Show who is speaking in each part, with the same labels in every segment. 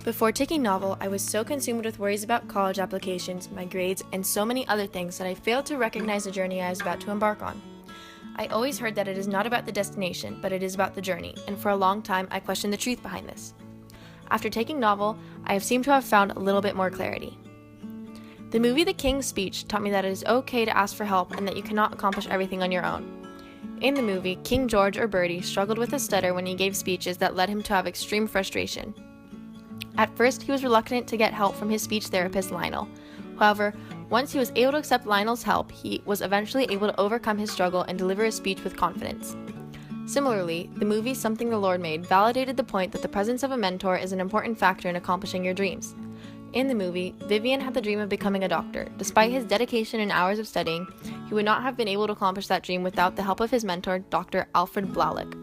Speaker 1: Before taking Novel, I was so consumed with worries about college applications, my grades, and so many other things that I failed to recognize the journey I was about to embark on. I always heard that it is not about the destination, but it is about the journey, and for a long time I questioned the truth behind this. After taking Novel, I have seemed to have found a little bit more clarity. The movie The King's Speech taught me that it is okay to ask for help and that you cannot accomplish everything on your own. In the movie, King George, or Bertie, struggled with a stutter when he gave speeches that led him to have extreme frustration. At first, he was reluctant to get help from his speech therapist, Lionel. However, once he was able to accept Lionel's help, he was eventually able to overcome his struggle and deliver a speech with confidence. Similarly, the movie Something the Lord Made validated the point that the presence of a mentor is an important factor in accomplishing your dreams. In the movie, Vivian had the dream of becoming a doctor. Despite his dedication and hours of studying, he would not have been able to accomplish that dream without the help of his mentor, Dr. Alfred Blalock.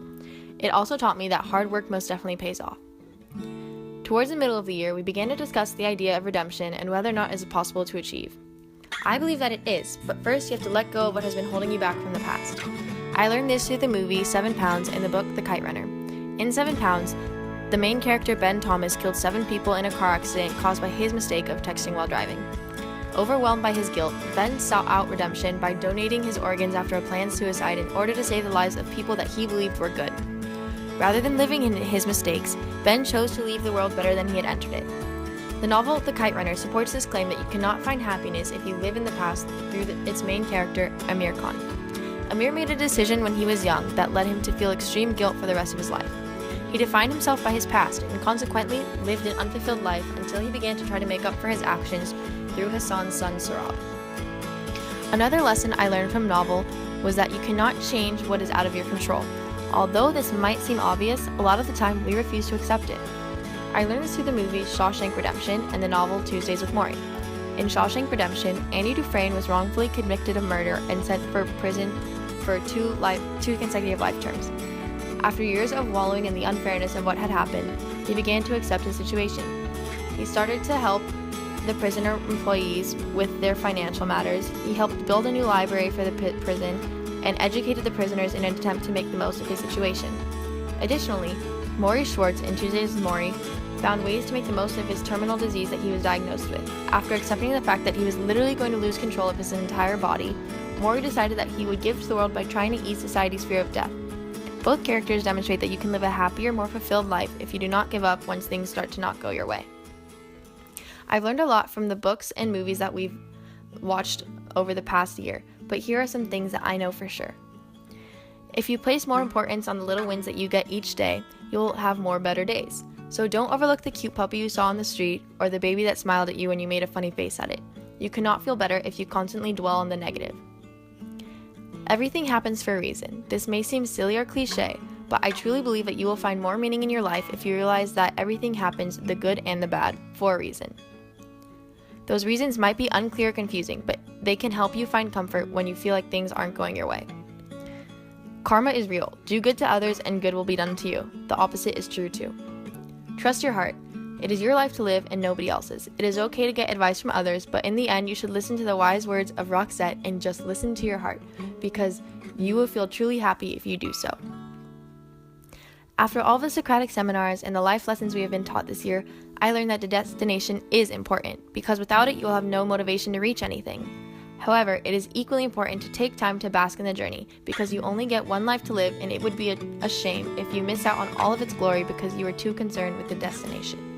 Speaker 1: It also taught me that hard work most definitely pays off. Towards the middle of the year, we began to discuss the idea of redemption and whether or not it is possible to achieve. I believe that it is, but first you have to let go of what has been holding you back from the past. I learned this through the movie 7 Pounds and the book The Kite Runner. In 7 Pounds, the main character Ben Thomas killed 7 people in a car accident caused by his mistake of texting while driving. Overwhelmed by his guilt, Ben sought out redemption by donating his organs after a planned suicide in order to save the lives of people that he believed were good. Rather than living in his mistakes, Ben chose to leave the world better than he had entered it. The novel The Kite Runner supports this claim that you cannot find happiness if you live in the past through its main character, Amir Khan. Amir made a decision when he was young that led him to feel extreme guilt for the rest of his life. He defined himself by his past and consequently lived an unfulfilled life until he began to try to make up for his actions through Hassan's son Sarab. Another lesson I learned from Novel was that you cannot change what is out of your control. Although this might seem obvious, a lot of the time we refuse to accept it. I learned this through the movie Shawshank Redemption and the novel Tuesdays with Morrie. In Shawshank Redemption, Andy Dufresne was wrongfully convicted of murder and sent for prison for two consecutive life terms. After years of wallowing in the unfairness of what had happened, he began to accept his situation. He started to help the prisoner employees with their financial matters. He helped build a new library for the prison and educated the prisoners in an attempt to make the most of his situation. Additionally, Maury Schwartz in Tuesdays with Morrie found ways to make the most of his terminal disease that he was diagnosed with. After accepting the fact that he was literally going to lose control of his entire body, Maury decided that he would give to the world by trying to ease society's fear of death. Both characters demonstrate that you can live a happier, more fulfilled life if you do not give up once things start to not go your way. I've learned a lot from the books and movies that we've watched over the past year, but here are some things that I know for sure. If you place more importance on the little wins that you get each day, you'll have more better days. So don't overlook the cute puppy you saw on the street or the baby that smiled at you when you made a funny face at it. You cannot feel better if you constantly dwell on the negative. Everything happens for a reason. This may seem silly or cliche, but I truly believe that you will find more meaning in your life if you realize that everything happens, the good and the bad, for a reason. Those reasons might be unclear or confusing, but they can help you find comfort when you feel like things aren't going your way. Karma is real. Do good to others and good will be done to you. The opposite is true too. Trust your heart. It is your life to live and nobody else's. It is okay to get advice from others, but in the end you should listen to the wise words of Roxette and just listen to your heart, because you will feel truly happy if you do so. After all the Socratic seminars and the life lessons we have been taught this year, I learned that the destination is important, because without it you will have no motivation to reach anything. However, it is equally important to take time to bask in the journey, because you only get one life to live and it would be a shame if you miss out on all of its glory because you are too concerned with the destination.